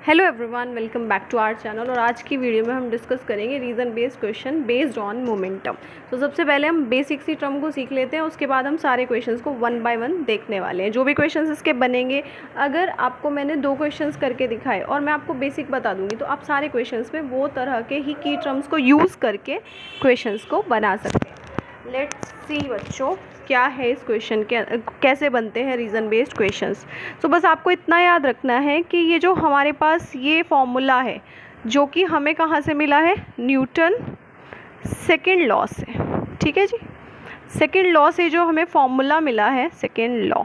Hello everyone, welcome back to our channel. और आज की वीडियो में हम डिस्कस करेंगे reason based question based on momentum. तो सबसे पहले हम बेसिक सी टर्म को सीख लेते हैं, उसके बाद हम सारे क्वेश्चंस को वन बाय वन देखने वाले हैं। जो भी क्वेश्चंस इसके बनेंगे, अगर आपको मैंने 2 क्वेश्चंस करके दिखाए और मैं आपको बेसिक बता दूंगी, तो आप सारे क्वेश्चंस में वो तरह के ही की टर्म्स को यूज़ करके क्वेश्चंस को बना सकते हैं। लेट्स सी बच्चों, क्या है इस क्वेश्चन के, कैसे बनते हैं रीज़न बेस्ड क्वेश्चंस। तो बस आपको इतना याद रखना है कि ये जो हमारे पास ये फॉर्मूला है, जो कि हमें कहाँ से मिला है, न्यूटन सेकेंड लॉ से। ठीक है जी, सेकेंड लॉ से जो हमें फॉर्मूला मिला है, सेकेंड लॉ,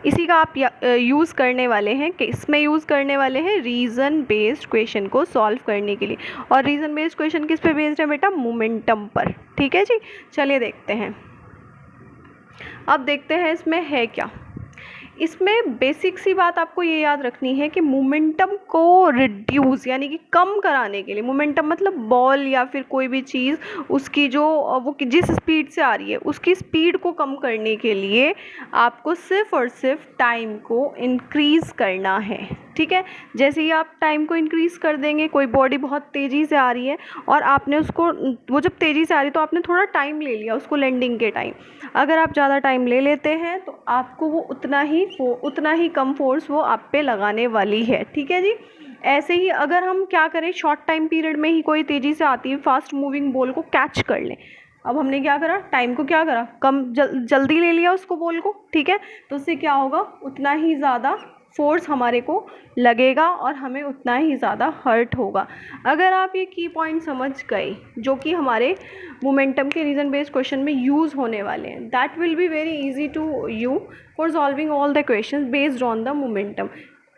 इसी का आप यूज़ करने वाले हैं कि इसमें यूज़ करने वाले हैं रीज़न बेस्ड क्वेश्चन को सॉल्व करने के लिए। और रीज़न बेस्ड क्वेश्चन किस पे बेस्ड है बेटा, मोमेंटम पर। ठीक है जी, चलिए देखते हैं। अब देखते हैं इसमें है क्या। इसमें बेसिक सी बात आपको ये याद रखनी है कि मोमेंटम को रिड्यूस यानी कि कम कराने के लिए, मोमेंटम मतलब बॉल या फिर कोई भी चीज़, उसकी जो वो जिस स्पीड से आ रही है उसकी स्पीड को कम करने के लिए आपको सिर्फ और सिर्फ टाइम को इंक्रीज़ करना है। ठीक है, जैसे ही आप टाइम को इंक्रीज़ कर देंगे, कोई बॉडी बहुत तेज़ी से आ रही है और आपने उसको, वो जब तेज़ी से आ रही है तो आपने थोड़ा टाइम ले लिया उसको लैंडिंग के टाइम। अगर आप ज़्यादा टाइम ले लेते हैं तो आपको वो उतना ही कम फोर्स वो आप पे लगाने वाली है। ठीक है जी, ऐसे ही अगर हम क्या करें, शॉर्ट टाइम पीरियड में ही कोई तेज़ी से आती है फास्ट मूविंग बॉल को कैच कर लें। अब हमने क्या करा, टाइम को क्या करा, कम जल्दी ले लिया उसको बॉल को। ठीक है, तो उससे क्या होगा, उतना ही ज़्यादा फोर्स हमारे को लगेगा और हमें उतना ही ज़्यादा हर्ट होगा। अगर आप ये की पॉइंट समझ गए जो कि हमारे मोमेंटम के रीज़न बेस्ड क्वेश्चन में यूज़ होने वाले हैं, that will be very easy to you for solving all the question based on the momentum.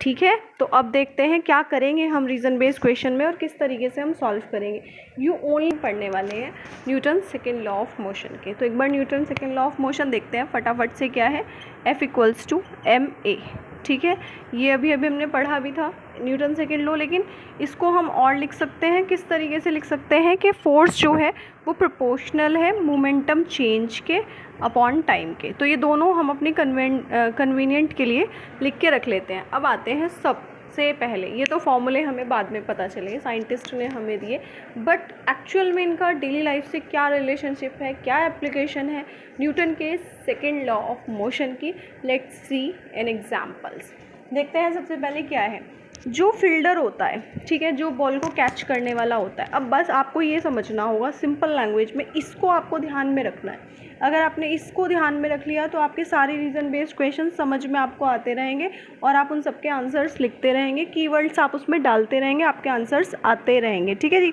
ठीक है, तो अब देखते हैं क्या करेंगे हम रीज़न बेस्ड क्वेश्चन में और किस तरीके से हम सॉल्व करेंगे। यू ओनली पढ़ने वाले हैं Newton second law of motion के। तो एक बार Newton second law of motion देखते हैं फटाफट से। क्या है, F=ma। ठीक है, ये अभी हमने पढ़ा भी था न्यूटन सेकेंड लॉ, लेकिन इसको हम और लिख सकते हैं, किस तरीके से लिख सकते हैं कि फोर्स जो है वो प्रोपोर्शनल है मोमेंटम चेंज के अपॉन टाइम के। तो ये दोनों हम अपनी कन्वीनियंट के लिए लिख के रख लेते हैं। अब आते हैं सबसे पहले, ये तो फॉर्मूले हमें बाद में पता चले, साइंटिस्ट ने हमें दिए, बट एक्चुअल में इनका डेली लाइफ से क्या रिलेशनशिप है, क्या एप्लीकेशन है न्यूटन के सेकेंड लॉ ऑफ मोशन की। Let's see an examples. देखते हैं सबसे पहले क्या है, जो फील्डर होता है, ठीक है, जो बॉल को कैच करने वाला होता है। अब बस आपको ये समझना होगा सिंपल लैंग्वेज में, इसको आपको ध्यान में रखना है। अगर आपने इसको ध्यान में रख लिया तो आपके सारे रीज़न बेस्ड क्वेश्चन समझ में आपको आते रहेंगे और आप उन सबके आंसर्स लिखते रहेंगे, कीवर्ड्स आप उसमें डालते रहेंगे, आपके आंसर्स आते रहेंगे। ठीक है जी,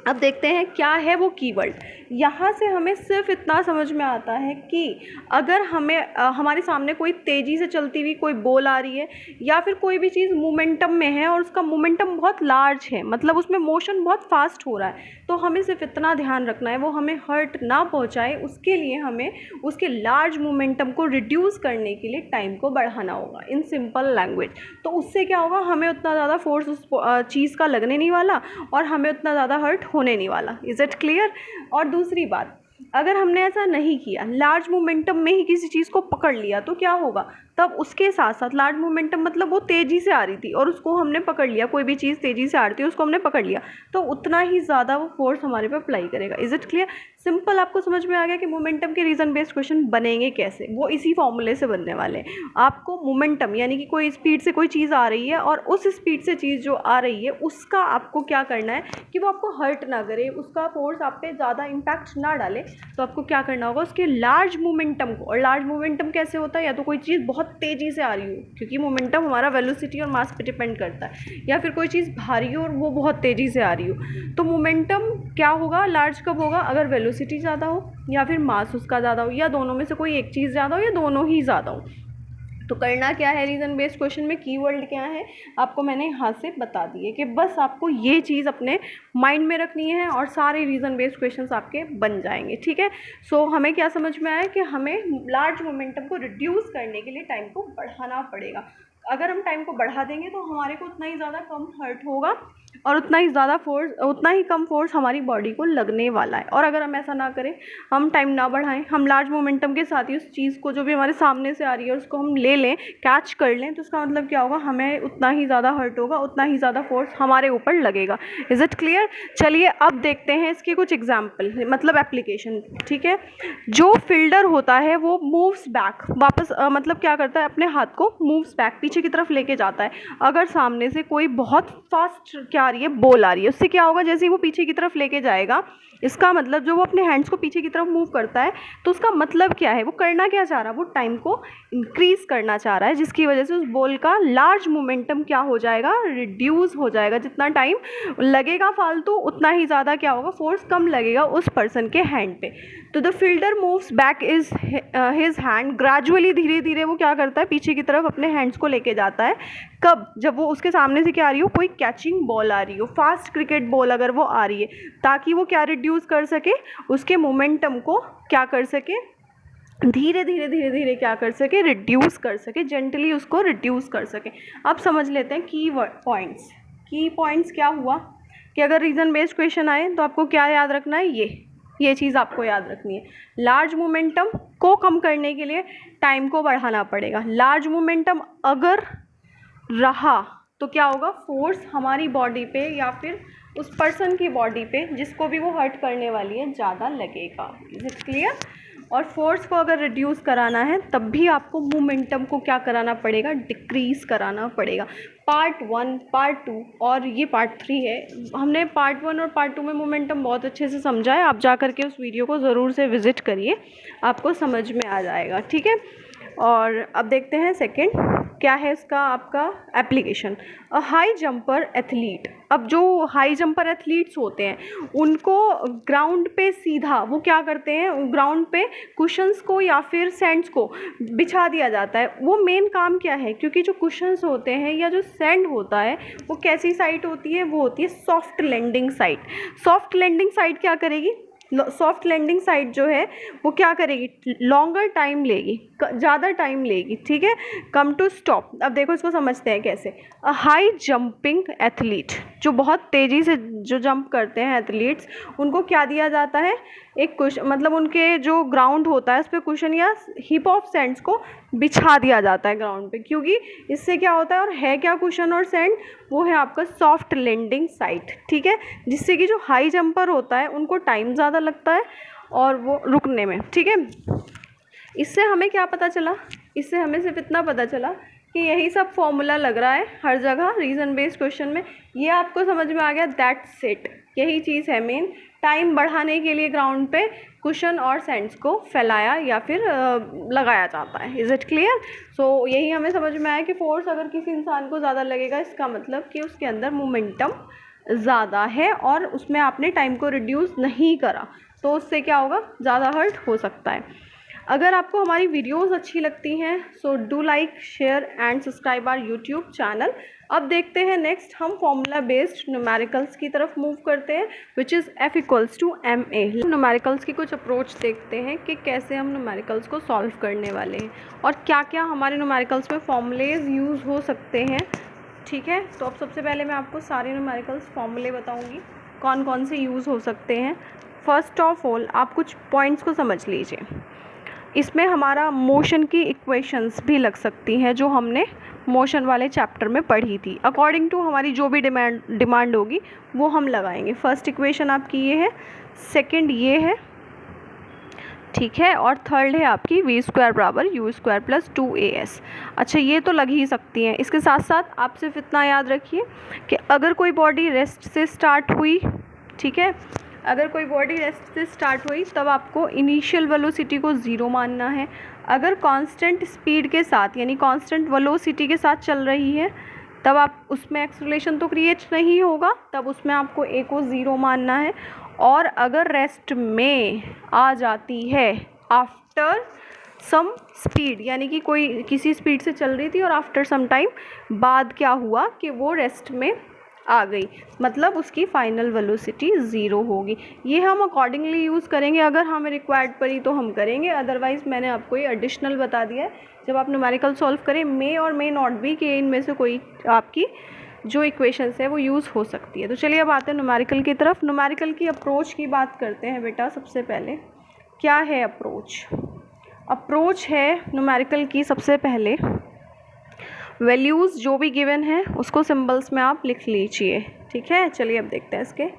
अब देखते हैं क्या है वो कीवर्ड। यहाँ से हमें सिर्फ इतना समझ में आता है कि अगर हमारे सामने कोई तेज़ी से चलती हुई कोई बॉल आ रही है या फिर कोई भी चीज़ मोमेंटम में है और उसका मोमेंटम बहुत लार्ज है, मतलब उसमें मोशन बहुत फास्ट हो रहा है, तो हमें सिर्फ इतना ध्यान रखना है वो हमें हर्ट ना पहुँचाए। उसके लिए हमें उसके लार्ज मोमेंटम को रिड्यूस करने के लिए टाइम को बढ़ाना होगा इन सिंपल लैंग्वेज। तो उससे क्या होगा, हमें उतना ज़्यादा फोर्स उस चीज़ का लगने नहीं वाला और हमें उतना ज़्यादा हर्ट होने नहीं वाला। Is it clear. और दूसरी बात, अगर हमने ऐसा नहीं किया, लार्ज मोमेंटम में ही किसी चीज़ को पकड़ लिया, तो क्या होगा, तब उसके साथ साथ लार्ज मोमेंटम मतलब वो तेज़ी से आ रही थी और उसको हमने पकड़ लिया, कोई भी चीज़ तेज़ी से आ रही थी उसको हमने पकड़ लिया, तो उतना ही ज़्यादा वो फोर्स हमारे पे अप्लाई करेगा। Is it clear. सिंपल, आपको समझ में आ गया कि मोमेंटम के रीज़न बेस्ड क्वेश्चन बनेंगे कैसे। वो इसी फॉर्मूले से बनने वाले हैं। आपको मोमेंटम यानी कि कोई स्पीड से कोई चीज़ आ रही है और उस स्पीड से चीज़ जो आ रही है उसका आपको क्या करना है कि वो आपको हर्ट ना करे, उसका फोर्स आप पे ज़्यादा इम्पैक्ट ना डाले। तो आपको क्या करना होगा, उसके लार्ज मोमेंटम को, और लार्ज मोमेंटम कैसे होता है, या तो कोई चीज़ बहुत तेज़ी से आ रही हो, क्योंकि मोमेंटम हमारा वेलोसिटी और मास पे डिपेंड करता है, या फिर कोई चीज़ भारी हो और वो बहुत तेज़ी से आ रही हो। तो मोमेंटम क्या होगा, लार्ज कब होगा, अगर वेलोसिटी ज़्यादा हो या फिर मास उसका ज़्यादा हो, या दोनों में से कोई एक चीज़ ज़्यादा हो या दोनों ही ज़्यादा हो। तो करना क्या है रीज़न बेस्ड क्वेश्चन में, कीवर्ड क्या है आपको मैंने यहाँ से बता दिए कि बस आपको ये चीज़ अपने माइंड में रखनी है और सारे रीज़न बेस्ड क्वेश्चंस आपके बन जाएंगे। ठीक है, सो हमें क्या समझ में आया कि हमें लार्ज मोमेंटम को रिड्यूस करने के लिए टाइम को बढ़ाना पड़ेगा। अगर हम टाइम को बढ़ा देंगे तो हमारे को उतना ही ज़्यादा कम हर्ट होगा और उतना ही कम फोर्स हमारी बॉडी को लगने वाला है। और अगर हम ऐसा ना करें, हम टाइम ना बढ़ाएं, हम लार्ज मोमेंटम के साथ ही उस चीज़ को जो भी हमारे सामने से आ रही है उसको हम ले लें, कैच कर लें, तो उसका मतलब क्या होगा, हमें उतना ही ज़्यादा हर्ट होगा, उतना ही ज़्यादा फोर्स हमारे ऊपर लगेगा। Is it clear? चलिए अब देखते हैं इसके कुछ एग्जाम्पल, मतलब एप्लीकेशन। ठीक है, जो फील्डर होता है वो मूव्स बैक, वापस मतलब क्या करता है, अपने हाथ को मूव्स बैक, पीछे की तरफ लेके जाता है। अगर सामने से कोई बहुत फास्ट क्या आ रही है, बॉल आ रही है, उससे क्या होगा, जैसे ही वो पीछे की तरफ लेके जाएगा, इसका मतलब जो वो अपने हैंड्स को पीछे की तरफ मूव करता है, तो उसका मतलब क्या है, वो करना क्या चाह रहा है, वो टाइम को इंक्रीज करना चाह रहा है, जिसकी वजह से उस बॉल का लार्ज मोमेंटम क्या हो जाएगा, रिड्यूस हो जाएगा। जितना टाइम लगेगा फालतू, उतना ही ज़्यादा क्या होगा, फोर्स कम लगेगा उस पर्सन के हैंड पे। तो the fielder moves back is his hand gradually, धीरे धीरे वो क्या करता है, पीछे की तरफ अपने हैंड्स को लेके जाता है। कब? जब वो उसके सामने से क्या आ रही हो, कोई कैचिंग बॉल आ रही हो, फास्ट क्रिकेट बॉल अगर वो आ रही है, ताकि वो क्या रिड्यूस कर सके, उसके मोमेंटम को क्या कर सके, धीरे धीरे क्या कर सके, रिड्यूस कर सके, जेंटली उसको रिड्यूस कर सके। अब समझ लेते हैं की पॉइंट्स क्या हुआ कि अगर रीज़न बेस्ड क्वेश्चन आए तो आपको क्या याद रखना है, ये चीज़ आपको याद रखनी है। लार्ज मोमेंटम को कम करने के लिए टाइम को बढ़ाना पड़ेगा। लार्ज मोमेंटम अगर रहा तो क्या होगा, फोर्स हमारी बॉडी पे या फिर उस पर्सन की बॉडी पे जिसको भी वो हर्ट करने वाली है ज़्यादा लगेगा। Is it clear? और फोर्स को अगर रिड्यूस कराना है तब भी आपको मोमेंटम को क्या कराना पड़ेगा, डिक्रीज कराना पड़ेगा। पार्ट 1, पार्ट 2 और ये पार्ट 3 है। हमने पार्ट 1 और पार्ट 2 में मोमेंटम बहुत अच्छे से समझा है, आप जा करके उस वीडियो को ज़रूर से विज़िट करिए, आपको समझ में आ जाएगा। ठीक है, और अब देखते हैं सेकंड क्या है इसका आपका application, a high jumper athlete. अब जो हाई जंपर एथलीट्स होते हैं उनको ग्राउंड पे सीधा वो क्या करते हैं, ग्राउंड पे कुशंस को या फिर सैंड्स को बिछा दिया जाता है। वो मेन काम क्या है, क्योंकि जो कुशंस होते हैं या जो सैंड होता है वो कैसी साइड होती है, वो होती है soft landing side. Soft landing side क्या करेगी, सॉफ्ट लैंडिंग साइड जो है वो क्या करेगी, लॉन्गर टाइम लेगी, ज़्यादा टाइम लेगी। ठीक है, कम टू स्टॉप। अब देखो इसको समझते हैं कैसे। अ हाई जंपिंग एथलीट, जो बहुत तेज़ी से जो जंप करते हैं एथलीट्स, उनको क्या दिया जाता है, एक कुशन, मतलब उनके जो ग्राउंड होता है उस पर कुशन या हिप ऑफ सैंड्स को बिछा दिया जाता है ग्राउंड पे, क्योंकि इससे क्या होता है, और है क्या कुशन और सैंड, वो है आपका सॉफ्ट लैंडिंग साइट। ठीक है, जिससे कि जो हाई जंपर होता है उनको टाइम ज़्यादा लगता है और वो रुकने में। ठीक है, इससे हमें क्या पता चला, इससे हमें सिर्फ इतना पता चला कि यही सब फॉर्मूला लग रहा है हर जगह रीज़न बेस्ड क्वेश्चन में, ये आपको समझ में आ गया, दैट्स इट। यही चीज़ है मेन, टाइम बढ़ाने के लिए ग्राउंड पे कुशन और सैंड्स को फैलाया या फिर लगाया जाता है। Is it clear? सो यही हमें समझ में आया कि फोर्स अगर किसी इंसान को ज़्यादा लगेगा, इसका मतलब कि उसके अंदर मोमेंटम ज़्यादा है और उसमें आपने टाइम को रिड्यूस नहीं करा, तो उससे क्या होगा, ज़्यादा हर्ट हो सकता है। अगर आपको हमारी वीडियोस अच्छी लगती हैं so do like, share and subscribe our YouTube channel. अब देखते हैं नेक्स्ट हम फॉर्मूला बेस्ड न्यूमेरिकल्स की तरफ मूव करते हैं, विच इज़ F = ma। न्यूमेरिकल्स की कुछ अप्रोच देखते हैं कि कैसे हम न्यूमेरिकल्स को सॉल्व करने वाले हैं और क्या क्या हमारे न्यूमेरिकल्स में फॉर्मूलेज यूज़ हो सकते हैं। ठीक है, तो अब सबसे पहले मैं आपको सारे न्यूमेरिकल्स फॉर्मूले बताऊँगी कौन कौन से यूज़ हो सकते हैं। फर्स्ट ऑफ ऑल आप कुछ पॉइंट्स को समझ लीजिए। इसमें हमारा मोशन की इक्वेशंस भी लग सकती हैं जो हमने मोशन वाले चैप्टर में पढ़ी थी। अकॉर्डिंग टू हमारी जो भी डिमांड होगी वो हम लगाएंगे। फर्स्ट इक्वेशन आपकी ये है, सेकंड ये है, ठीक है, और थर्ड है आपकी v² = u² + 2as। अच्छा, ये तो लग ही सकती हैं। इसके साथ साथ आप सिर्फ इतना याद रखिए कि अगर कोई बॉडी रेस्ट से स्टार्ट हुई, ठीक है, अगर कोई बॉडी रेस्ट से स्टार्ट हुई तब आपको इनिशियल वेलोसिटी को 0 मानना है। अगर कांस्टेंट स्पीड के साथ यानी कांस्टेंट वेलोसिटी के साथ चल रही है तब आप उसमें एक्सेलरेशन तो क्रिएट नहीं होगा, तब उसमें आपको a को 0 मानना है। और अगर रेस्ट में आ जाती है आफ्टर सम स्पीड, यानी कि कोई किसी स्पीड से चल रही थी और आफ्टर सम टाइम बाद क्या हुआ कि वो रेस्ट में आ गई, मतलब उसकी फाइनल वेलोसिटी 0 होगी। ये हम अकॉर्डिंगली यूज़ करेंगे, अगर हमें रिक्वायर्ड पड़ी तो हम करेंगे, अदरवाइज़ मैंने आपको ये एडिशनल बता दिया है। जब आप न्यूमेरिकल सॉल्व करें मे और मे नॉट बी कि इनमें से कोई आपकी जो इक्वेशंस है वो यूज़ हो सकती है। तो चलिए अब आते हैं न्यूमेरिकल की तरफ। न्यूमेरिकल की अप्रोच की बात करते हैं बेटा। सबसे पहले क्या है अप्रोच? अप्रोच है न्यूमेरिकल की सबसे पहले वैल्यूज़ जो भी गिवन है उसको सिंबल्स में आप लिख लीजिए, ठीक है। चलिए अब देखते हैं इसके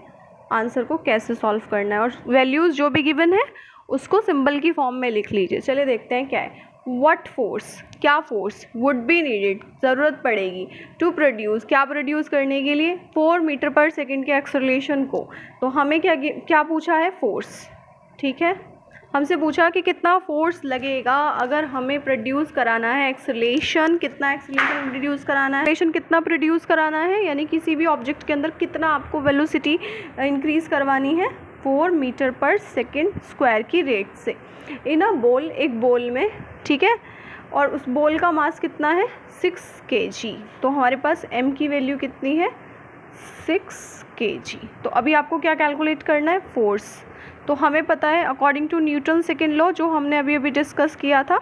आंसर को कैसे सॉल्व करना है, और वैल्यूज़ जो भी गिवन है उसको सिंबल की फॉर्म में लिख लीजिए। चलिए देखते हैं क्या है। व्हाट फोर्स, क्या फोर्स वुड बी नीडेड, ज़रूरत पड़ेगी टू प्रोड्यूस, क्या प्रोड्यूस करने के लिए, 4 मीटर पर सेकेंड के एक्सेलरेशन को। तो हमें क्या पूछा है? फोर्स, ठीक है। हमसे पूछा कि कितना फोर्स लगेगा अगर हमें प्रोड्यूस कराना है एक्सेलरेशन, कितना एक्सेलरेशन प्रोड्यूस कराना है, एक्सेलरेशन कितना प्रोड्यूस कराना है, यानी किसी भी ऑब्जेक्ट के अंदर कितना आपको वेलोसिटी इंक्रीज़ करवानी है 4 मीटर पर सेकेंड स्क्वायर की रेट से इन अ बॉल, एक बॉल में, ठीक है। और उस बॉल का मास कितना है? 6 kg। तो हमारे पास m की वैल्यू कितनी है? 6 kg। तो अभी आपको क्या कैलकुलेट करना है? फोर्स। तो हमें पता है according to Newton second law जो हमने अभी डिस्कस किया था,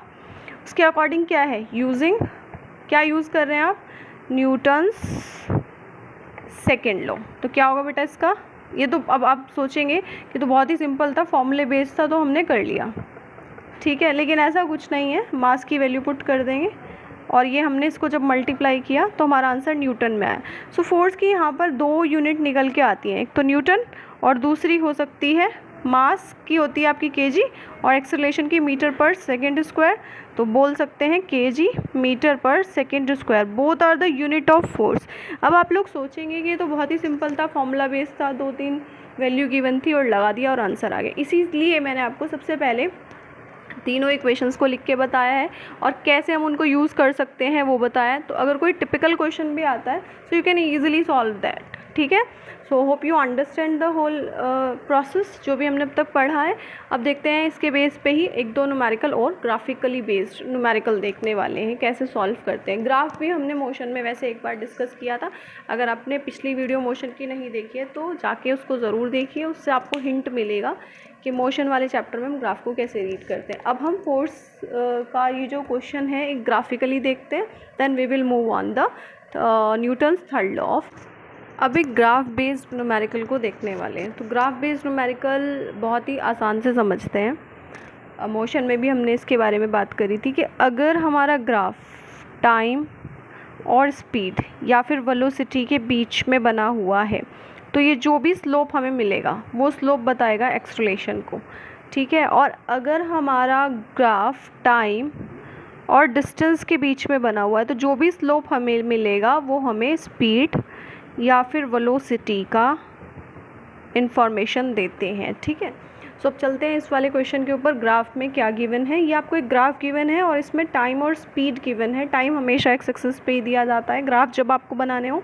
उसके अकॉर्डिंग क्या है? यूजिंग, क्या यूज़ कर रहे हैं आप? Newton's second law. तो क्या होगा बेटा इसका? ये तो अब आप सोचेंगे कि तो बहुत ही सिंपल था, फॉर्मूले बेस्ड था, तो हमने कर लिया, ठीक है। लेकिन ऐसा कुछ नहीं है, मास की वैल्यू पुट कर देंगे और ये हमने इसको जब मल्टीप्लाई किया तो हमारा आंसर न्यूटन में आया। सो फोर्स की यहाँ पर 2 यूनिट निकल के आती हैं, एक तो न्यूटन और दूसरी हो सकती है मास की होती है आपकी केजी, और एक्सेलरेशन की मीटर पर सेकेंड स्क्वायर। तो बोल सकते हैं केजी मीटर पर second square, both are the unit of force. अब आप लोग सोचेंगे कि ये तो बहुत ही सिंपल था, फॉर्मूला बेस्ड था, 2-3 वैल्यू गिवन थी और लगा दिया और आंसर आ गया। इसीलिए मैंने आपको सबसे पहले तीनों इक्वेशंस को लिख के बताया है और कैसे हम उनको यूज़ कर सकते हैं वो बताया है। तो अगर कोई टिपिकल क्वेश्चन भी आता है so you can easily solve that, ठीक है। So hope you understand the whole process जो भी हमने अब तक पढ़ा है। अब देखते हैं इसके बेस पे ही 1-2 न्यूमेरिकल और ग्राफिकली बेस्ड न्यूमेरिकल देखने वाले हैं, कैसे सॉल्व करते हैं। ग्राफ भी हमने मोशन में वैसे एक बार डिस्कस किया था, अगर आपने पिछली वीडियो मोशन की नहीं देखी है तो जाके उसको ज़रूर देखिए, उससे आपको हिंट मिलेगा कि मोशन वाले चैप्टर में हम ग्राफ को कैसे रीड करते हैं। अब हम फोर्स का ये जो क्वेश्चन है एक ग्राफिकली देखते हैं, then we will move on the Newton's third law of. अब एक ग्राफ बेस्ड न्यूमेरिकल को देखने वाले हैं। तो ग्राफ बेस्ड न्यूमेरिकल बहुत ही आसान से समझते हैं। मोशन में भी हमने इसके बारे में बात करी थी कि अगर हमारा ग्राफ टाइम और स्पीड या फिर वेलोसिटी के बीच में बना हुआ है तो ये जो भी स्लोप हमें मिलेगा वो स्लोप बताएगा एक्सेलरेशन को, ठीक है। और अगर हमारा ग्राफ टाइम और डिस्टेंस के बीच में बना हुआ है तो जो भी स्लोप हमें मिलेगा वो हमें स्पीड या फिर वेलोसिटी का इंफॉर्मेशन देते हैं, ठीक है। सो अब चलते हैं इस वाले क्वेश्चन के ऊपर। ग्राफ में क्या गिवन है? ये आपको एक ग्राफ गिवन है और इसमें टाइम और स्पीड गिवन है। टाइम हमेशा एक्स एक्सिस पे ही दिया जाता है ग्राफ जब आपको बनाने हो,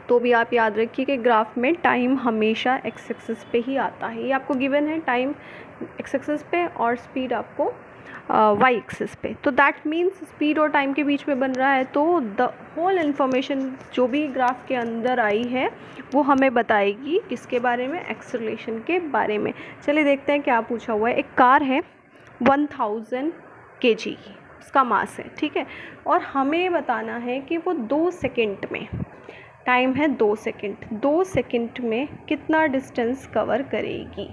तो भी आप याद रखिए कि ग्राफ में टाइम हमेशा एक्स एक्सिस पे ही आता है। ये आपको गिवन है, टाइम एक्स एक्सिस पे और स्पीड आपको वाई एक्सिस पे। तो दैट मीन्स स्पीड और टाइम के बीच में बन रहा है, तो द होल इन्फॉर्मेशन जो भी ग्राफ के अंदर आई है वो हमें बताएगी किसके बारे में? एक्सेलरेशन के बारे में। चलिए देखते हैं क्या पूछा हुआ है। एक कार है 1000 kg की, उसका मास है, ठीक है। और हमें बताना है कि वो 2 सेकेंड में, टाइम है 2 सेकेंड, 2 सेकेंड में कितना डिस्टेंस कवर करेगी,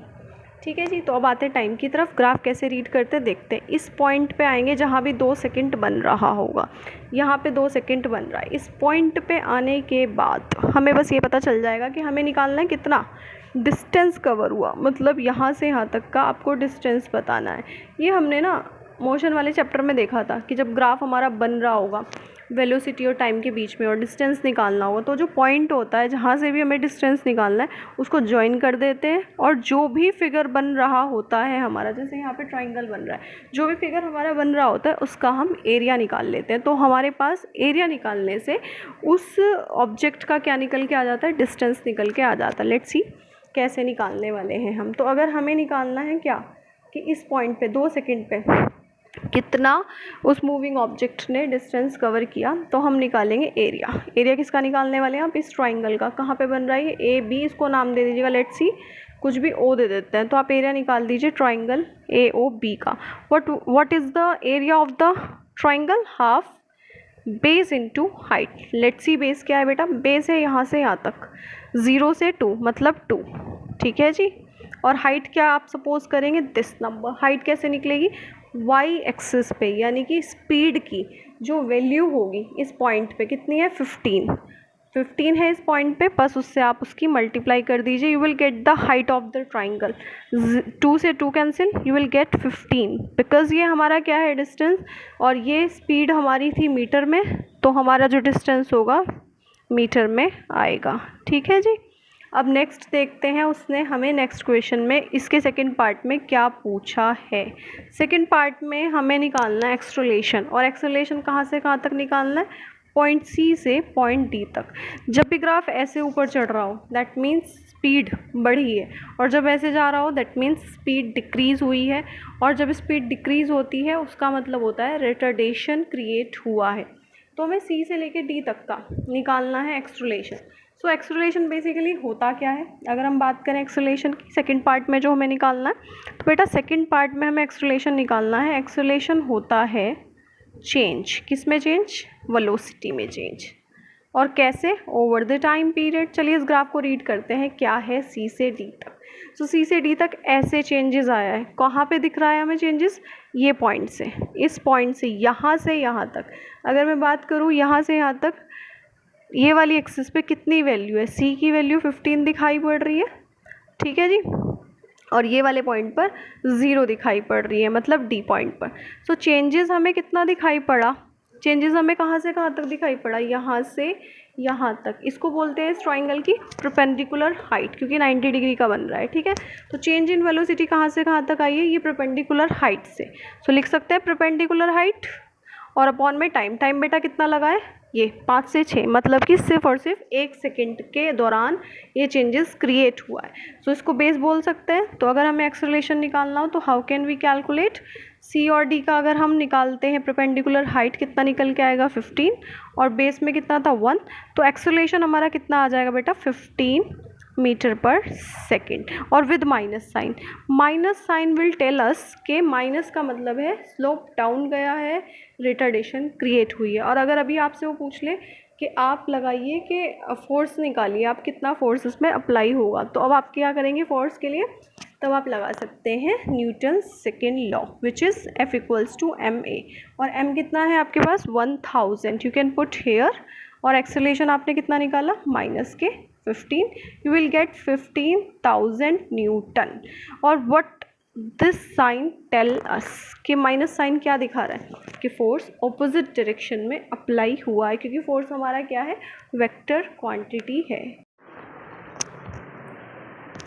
ठीक है जी। तो अब आते हैं टाइम की तरफ। ग्राफ कैसे रीड करते देखते हैं। इस पॉइंट पे आएंगे जहाँ भी 2 सेकेंड बन रहा होगा, यहाँ पे 2 सेकेंड बन रहा है। इस पॉइंट पे आने के बाद हमें बस ये पता चल जाएगा कि हमें निकालना है कितना डिस्टेंस कवर हुआ, मतलब यहाँ से यहाँ तक का आपको डिस्टेंस बताना है। ये हमने ना मोशन वाले चैप्टर में देखा था कि जब ग्राफ हमारा बन रहा होगा वेलोसिटी और टाइम के बीच में और डिस्टेंस निकालना होगा, तो जो पॉइंट होता है जहाँ से भी हमें डिस्टेंस निकालना है उसको ज्वाइन कर देते हैं, और जो भी फिगर बन रहा होता है हमारा, जैसे यहाँ पे ट्राइंगल बन रहा है, जो भी फिगर हमारा बन रहा होता है उसका हम एरिया निकाल लेते हैं। तो हमारे पास एरिया निकालने से उस ऑब्जेक्ट का क्या निकल के आ जाता है? डिस्टेंस निकल के आ जाता है। लेट्स सी कैसे निकालने वाले हैं हम। तो अगर हमें निकालना है क्या कि इस पॉइंट पे 2 सेकेंड पे कितना उस मूविंग ऑब्जेक्ट ने डिस्टेंस कवर किया, तो हम निकालेंगे एरिया। एरिया किसका निकालने वाले हैं आप? इस ट्राइंगल का। कहाँ पे बन रहा है ये? ए बी, इसको नाम दे दीजिएगा, लेट्स सी, कुछ भी ओ दे देते हैं। तो आप एरिया निकाल दीजिए ट्राइंगल ए ओ बी का। What is the area of the triangle? Half base into height. Let's see base क्या है बेटा? बेस है यहाँ से यहाँ तक, 0 से 2 मतलब 2, ठीक है जी। और हाइट क्या आप सपोज करेंगे? This number. हाइट कैसे निकलेगी? वाई एक्सिस पे, यानी कि स्पीड की जो वैल्यू होगी इस पॉइंट पे कितनी है? 15 है इस पॉइंट पे, बस उससे आप उसकी मल्टीप्लाई कर दीजिए, you will get the height of the triangle. 2 से 2 cancel, you will gate 15, because ये हमारा क्या है? डिस्टेंस, और ये स्पीड हमारी थी मीटर में, तो हमारा जो डिस्टेंस होगा मीटर में आएगा, ठीक है जी। अब नेक्स्ट देखते हैं उसने हमें नेक्स्ट क्वेश्चन में इसके सेकंड पार्ट में क्या पूछा है। सेकंड पार्ट में हमें निकालना है एक्सेलरेशन, और एक्सेलरेशन कहाँ से कहाँ तक निकालना है? पॉइंट सी से पॉइंट डी तक। जब भी ग्राफ ऐसे ऊपर चढ़ रहा हो दैट मीन्स स्पीड बढ़ी है, और जब ऐसे जा रहा हो दैट मीन्स स्पीड डिक्रीज़ हुई है, और जब स्पीड डिक्रीज़ होती है उसका मतलब होता है रिटार्डेशन क्रिएट हुआ है। तो हमें सी से लेके डी तक का निकालना है एक्सेलरेशन। सो एक्सेलरेशन बेसिकली होता क्या है? अगर हम बात करें एक्सेलरेशन की सेकंड पार्ट में जो हमें निकालना है, तो बेटा सेकंड पार्ट में हमें एक्सेलरेशन निकालना है। एक्सेलरेशन होता है चेंज, किस में चेंज? वेलोसिटी में चेंज। और कैसे? Over the time period. चलिए इस ग्राफ को रीड करते हैं, क्या है सी से डी तक। सो सी से डी तक ऐसे चेंजेस आया है। कहाँ पे दिख रहा है हमें चेंजेस? ये पॉइंट से, इस पॉइंट से यहाँ तक। अगर मैं बात करूँ यहाँ से यहाँ तक, ये वाली एक्सिस पे कितनी वैल्यू है? सी की वैल्यू 15 दिखाई पड़ रही है, ठीक है जी। और ये वाले पॉइंट पर 0 दिखाई पड़ रही है, मतलब डी पॉइंट पर। सो चेंजेस हमें कितना दिखाई पड़ा? चेंजेस हमें कहाँ से कहाँ तक दिखाई पड़ा? यहाँ से यहाँ तक। इसको बोलते हैं इस ट्राइंगल की परपेंडिकुलर हाइट, क्योंकि 90 डिग्री का बन रहा है, ठीक है। तो चेंज इन वेलोसिटी कहाँ से कहाँ तक आई है? ये परपेंडिकुलर हाइट से। सो लिख सकते हैं परपेंडिकुलर हाइट और अपॉन में टाइम। टाइम बेटा कितना लगा है? ये 5 से 6, मतलब कि सिर्फ और सिर्फ 1 सेकेंड के दौरान ये चेंजेस क्रिएट हुआ है। सो इसको बेस बोल सकते हैं। तो अगर हमें एक्सेलरेशन निकालना हो तो हाउ कैन वी कैलकुलेट? सी और डी का अगर हम निकालते हैं परपेंडिकुलर हाइट, कितना निकल के आएगा? 15, और बेस में कितना था? 1। तो एक्सेलरेशन हमारा कितना आ जाएगा बेटा? 15 मीटर पर सेकेंड, और with minus sign. Minus sign will tell us के माइनस का मतलब है स्लोप डाउन गया है, रिटार्डेशन क्रिएट हुई है। और अगर अभी आपसे वो पूछ ले कि आप लगाइए कि फोर्स निकालिए, आप कितना फोर्स इसमें अप्लाई होगा, तो अब आप क्या करेंगे फोर्स के लिए? तब आप लगा सकते हैं Newton second law, which is F = ma, और m कितना है आपके पास? 1000, यू कैन पुट हेयर। और एक्सेलरेशन आपने कितना निकाला? माइनस के 15, यू विल गेट 15,000 न्यूटन। और what this sign tell us, कि माइनस साइन क्या दिखा रहा है? कि फोर्स ऑपोजिट डायरेक्शन में अप्लाई हुआ है, क्योंकि फोर्स हमारा क्या है? वेक्टर क्वांटिटी है।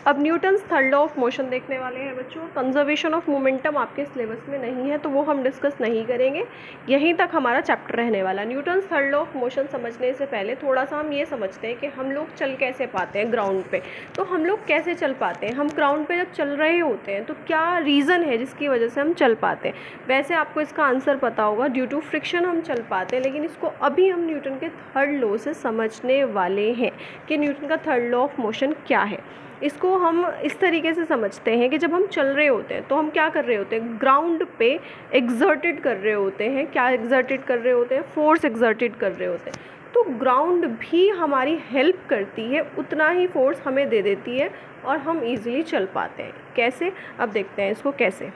अब Newton's third law of motion देखने वाले हैं बच्चों। कंजर्वेशन ऑफ मोमेंटम आपके सिलेबस में नहीं है, तो वो हम डिस्कस नहीं करेंगे, यहीं तक हमारा चैप्टर रहने वाला। Newton's third law of motion समझने से पहले थोड़ा सा हम ये समझते हैं कि हम लोग चल कैसे पाते हैं ग्राउंड पे। तो हम लोग कैसे चल पाते हैं? हम ग्राउंड पे जब चल रहे होते हैं तो क्या रीज़न है जिसकी वजह से हम चल पाते हैं? वैसे आपको इसका आंसर पता होगा, ड्यू टू फ्रिक्शन हम चल पाते हैं, लेकिन इसको अभी हम न्यूटन के थर्ड लॉ से समझने वाले हैं कि न्यूटन का थर्ड लॉ ऑफ मोशन क्या है। इसको हम इस तरीके से समझते हैं कि जब हम चल रहे होते हैं तो हम क्या कर रहे होते हैं? ग्राउंड पे एग्जर्टेड कर रहे होते हैं। क्या एग्जर्टेड कर रहे होते हैं? फोर्स एग्जर्टेड कर रहे होते हैं। तो ग्राउंड भी हमारी हेल्प करती है, उतना ही फोर्स हमें दे देती है, और हम इजीली चल पाते हैं। कैसे? अब देखते हैं इसको कैसे।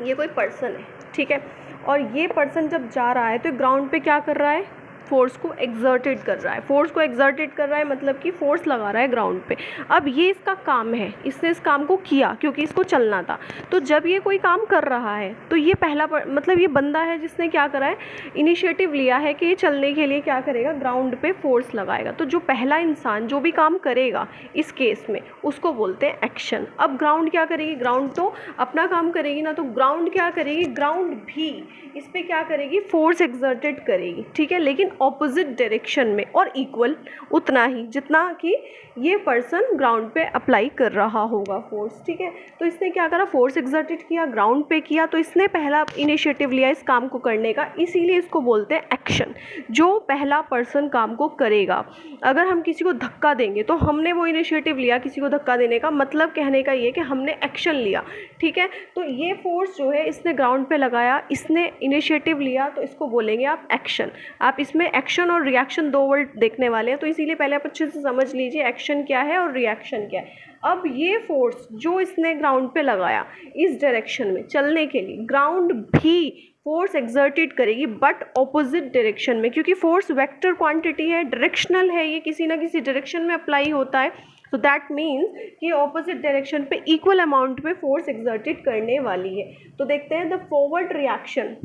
ये कोई पर्सन है, ठीक है, और ये पर्सन जब जा रहा है तो ग्राउंड पे क्या कर रहा है? फोर्स को एग्जर्टेड कर रहा है। फोर्स को एग्जर्टेड कर रहा है मतलब कि फोर्स लगा रहा है ग्राउंड पे। अब ये इसका काम है, इसने इस काम को किया क्योंकि इसको चलना था। तो जब ये कोई काम कर रहा है तो ये पहला मतलब ये बंदा है जिसने क्या करा है? इनिशिएटिव लिया है कि ये चलने के लिए क्या करेगा? ग्राउंड पे फोर्स लगाएगा। तो जो पहला इंसान जो भी काम करेगा इस केस में, उसको बोलते हैं एक्शन। अब ग्राउंड क्या करेगी? ग्राउंड तो अपना काम करेगी ना, तो ग्राउंड क्या करेगी? ग्राउंड भी इस पर क्या करेगी? फोर्स एग्जर्टेड करेगी, ठीक है। लेकिन ऑपोजिट डायरेक्शन में और इक्वल उतना ही जितना कि ये पर्सन ग्राउंड पे अप्लाई कर रहा होगा फोर्स, ठीक है। तो इसने क्या करा, फोर्स एक्सर्टेड किया, ग्राउंड पे किया, तो इसने पहला इनिशिएटिव लिया इस काम को करने का, इसीलिए इसको बोलते हैं एक्शन। जो पहला पर्सन काम को करेगा, अगर हम किसी को धक्का देंगे तो हमने वो इनिशिएटिव लिया किसी को धक्का देने का, मतलब कहने का ये कि हमने एक्शन लिया, ठीक है। तो ये फोर्स जो है इसने ग्राउंड पे लगाया, इसने इनिशिएटिव लिया, तो इसको बोलेंगे आप एक्शन। आप इसमें एक्शन और रिएक्शन दो वर्ड देखने वाले हैं, तो इसीलिए पहले आप अच्छे से समझ लीजिए एक्शन क्या है और रिएक्शन क्या है। अब ये फोर्स जो इसने ग्राउंड पे लगाया इस डायरेक्शन में चलने के लिए, ग्राउंड भी फोर्स एक्सर्टेड करेगी बट ऑपोजिट डायरेक्शन में, क्योंकि फोर्स वेक्टर क्वांटिटी है, डायरेक्शनल है, ये किसी ना किसी डायरेक्शन में अप्लाई होता है। तो दैट मीन्स कि ऑपोजिट डायरेक्शन पे इक्वल अमाउंट में फोर्स एक्सर्टेड करने वाली है। तो देखते हैं द फॉरवर्ड रिएक्शन,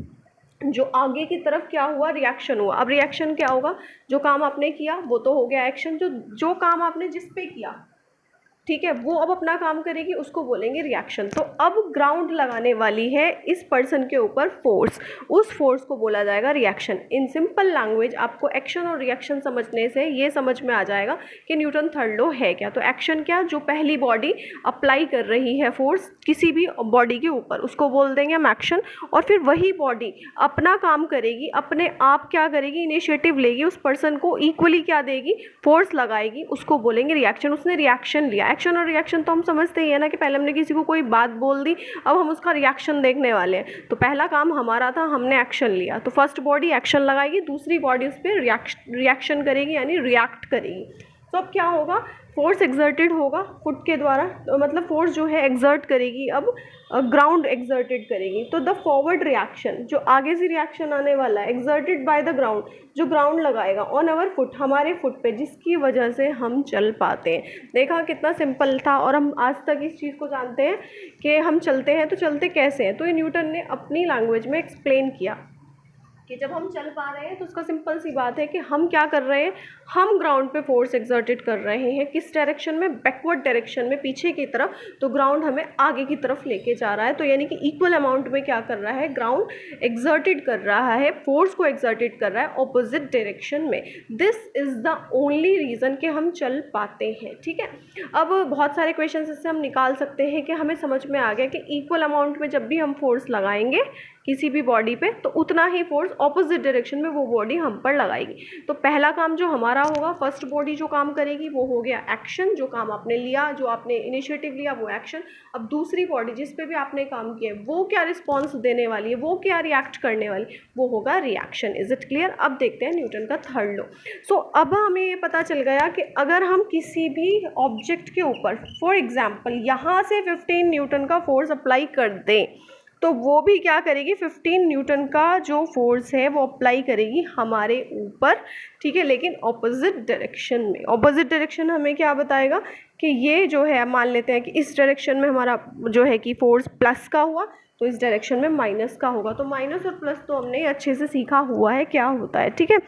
जो आगे की तरफ क्या हुआ, रिएक्शन हुआ। अब रिएक्शन क्या होगा, जो काम आपने किया वो तो हो गया एक्शन, जो काम आपने जिस पे किया, ठीक है, वो अब अपना काम करेगी, उसको बोलेंगे रिएक्शन। तो अब ग्राउंड लगाने वाली है इस पर्सन के ऊपर फोर्स, उस फोर्स को बोला जाएगा रिएक्शन। इन सिंपल लैंग्वेज आपको एक्शन और रिएक्शन समझने से ये समझ में आ जाएगा कि न्यूटन थर्ड लॉ है क्या। तो एक्शन क्या, जो पहली बॉडी अप्लाई कर रही है फोर्स किसी भी बॉडी के ऊपर, उसको बोल देंगे हम एक्शन। और फिर वही बॉडी अपना काम करेगी, अपने आप क्या करेगी, इनिशिएटिव लेगी, उस पर्सन को इक्वली क्या देगी, फोर्स लगाएगी, उसको बोलेंगे रिएक्शन। उसने रिएक्शन लिया। एक्शन और रिएक्शन तो हम समझते ही है ना कि पहले हमने किसी को कोई बात बोल दी, अब हम उसका रिएक्शन देखने वाले हैं। तो पहला काम हमारा था, हमने एक्शन लिया, तो फर्स्ट बॉडी एक्शन लगाएगी, दूसरी बॉडी उस पर रिएक्शन करेगी यानी रिएक्ट करेगी। तो अब क्या होगा, फोर्स एक्सर्टेड होगा फुट के द्वारा, तो मतलब फोर्स जो है एक्सर्ट करेगी, अब ग्राउंड एक्सर्टेड करेगी। तो द फॉरवर्ड रिएक्शन, जो आगे से रिएक्शन आने वाला है, एक्सर्टेड बाय द ग्राउंड, जो ग्राउंड लगाएगा ऑन आवर फुट, हमारे फुट पे, जिसकी वजह से हम चल पाते हैं। देखा कितना सिंपल था, और हम आज तक इस चीज़ को जानते हैं कि हम चलते हैं तो चलते कैसे हैं। तो ये न्यूटन ने अपनी लैंग्वेज में एक्सप्लेन किया कि जब हम चल पा रहे हैं तो उसका सिंपल सी बात है कि हम क्या कर रहे हैं, हम ग्राउंड पे फोर्स एक्सर्टेड कर रहे हैं। किस डायरेक्शन में, बैकवर्ड डायरेक्शन में, पीछे की तरफ। तो ग्राउंड हमें आगे की तरफ लेके जा रहा है, तो यानी कि इक्वल अमाउंट में क्या कर रहा है, ग्राउंड एक्सर्टेड कर रहा है, फोर्स को एक्सर्टेड कर रहा है ऑपोजिट डायरेक्शन में। This is the only reason कि हम चल पाते हैं, ठीक है। अब बहुत सारे क्वेश्चन इससे हम निकाल सकते हैं कि हमें समझ में आ गया कि इक्वल अमाउंट में जब भी हम फोर्स लगाएंगे किसी भी बॉडी पे, तो उतना ही फोर्स ऑपोजिट डायरेक्शन में वो बॉडी हम पर लगाएगी। तो पहला काम जो हमारा होगा, फर्स्ट बॉडी जो काम करेगी वो हो गया एक्शन, जो काम आपने लिया, जो आपने इनिशिएटिव लिया वो एक्शन। अब दूसरी बॉडी जिस पे भी आपने काम किया वो क्या रिस्पॉन्स देने वाली है, वो क्या रिएक्ट करने वाली, वो होगा रिएक्शन। Is it clear. अब देखते हैं न्यूटन का थर्ड लॉ। सो अब हमें ये पता चल गया कि अगर हम किसी भी ऑब्जेक्ट के ऊपर, फॉर एग्जाम्पल यहाँ से 15 न्यूटन का फोर्स अप्लाई कर दें, तो वो भी क्या करेगी, 15 न्यूटन का जो फोर्स है वो अप्लाई करेगी हमारे ऊपर, ठीक है, लेकिन ऑपोजिट डायरेक्शन में। ऑपोजिट डायरेक्शन हमें क्या बताएगा कि ये जो है, मान लेते हैं कि इस डायरेक्शन में हमारा जो है कि फोर्स प्लस का हुआ, तो इस डायरेक्शन में माइनस का होगा। तो माइनस और प्लस तो हमने अच्छे से सीखा हुआ है क्या होता है, ठीक है।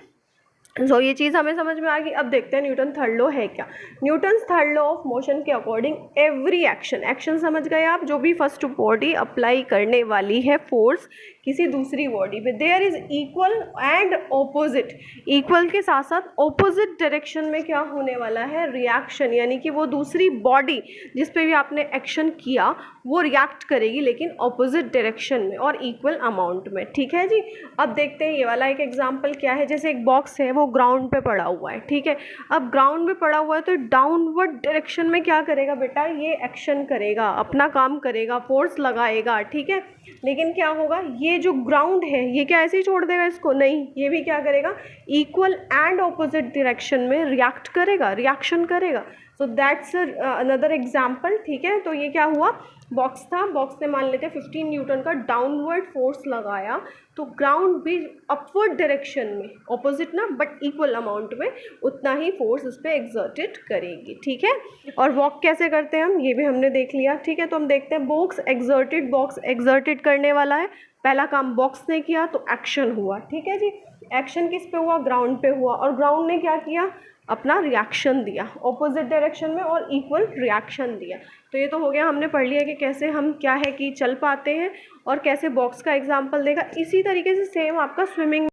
सो ये चीज़ हमें समझ में आ गई। अब देखते हैं न्यूटन थर्ड लॉ है क्या। Newton's third law of motion के अकॉर्डिंग एवरी एक्शन, एक्शन समझ गए आप, जो भी फर्स्ट बॉडी अप्लाई करने वाली है फोर्स किसी दूसरी बॉडी पे, there is equal and opposite, equal के साथ साथ ऑपोजिट डायरेक्शन में क्या होने वाला है, रिएक्शन। यानी कि वो दूसरी बॉडी जिस पे भी आपने एक्शन किया वो रिएक्ट करेगी, लेकिन ऑपोजिट डायरेक्शन में और इक्वल अमाउंट में, ठीक है जी। अब देखते हैं ये वाला एक एग्जाम्पल क्या है। जैसे एक बॉक्स है, वो ग्राउंड पे पड़ा हुआ है, ठीक है। अब ग्राउंड में पड़ा हुआ है तो डाउनवर्ड डायरेक्शन में क्या करेगा बेटा, ये एक्शन करेगा, अपना काम करेगा, फोर्स लगाएगा, ठीक है। लेकिन क्या होगा, ये जो ग्राउंड है ये क्या ऐसे ही छोड़ देगा इसको, नहीं, ये भी क्या करेगा, इक्वल एंड ऑपोजिट डायरेक्शन में रिएक्ट करेगा, रिएक्शन करेगा। सो दैट्स अनदर एग्जाम्पल, ठीक है। तो ये क्या हुआ, बॉक्स था, बॉक्स ने मान लेते हैं 15 न्यूटन का डाउनवर्ड फोर्स लगाया, तो ग्राउंड भी अपवर्ड डायरेक्शन में, ऑपोजिट ना बट इक्वल अमाउंट में, उतना ही फोर्स उस पर एक्सर्टेड करेगी, ठीक है। और वॉक कैसे करते हैं हम, ये भी हमने देख लिया, ठीक है। तो हम देखते हैं बॉक्स एक्सर्टेड करने वाला है, पहला काम बॉक्स ने किया तो एक्शन हुआ, ठीक है जी। एक्शन किस पे हुआ, ग्राउंड पे हुआ, और ग्राउंड ने क्या किया, अपना रिएक्शन दिया ऑपोजिट डायरेक्शन में और इक्वल रिएक्शन दिया। तो ये तो हो गया, हमने पढ़ लिया कि कैसे हम क्या है कि चल पाते हैं और कैसे बॉक्स का एग्जाम्पल देगा। इसी तरीके से सेम आपका स्विमिंग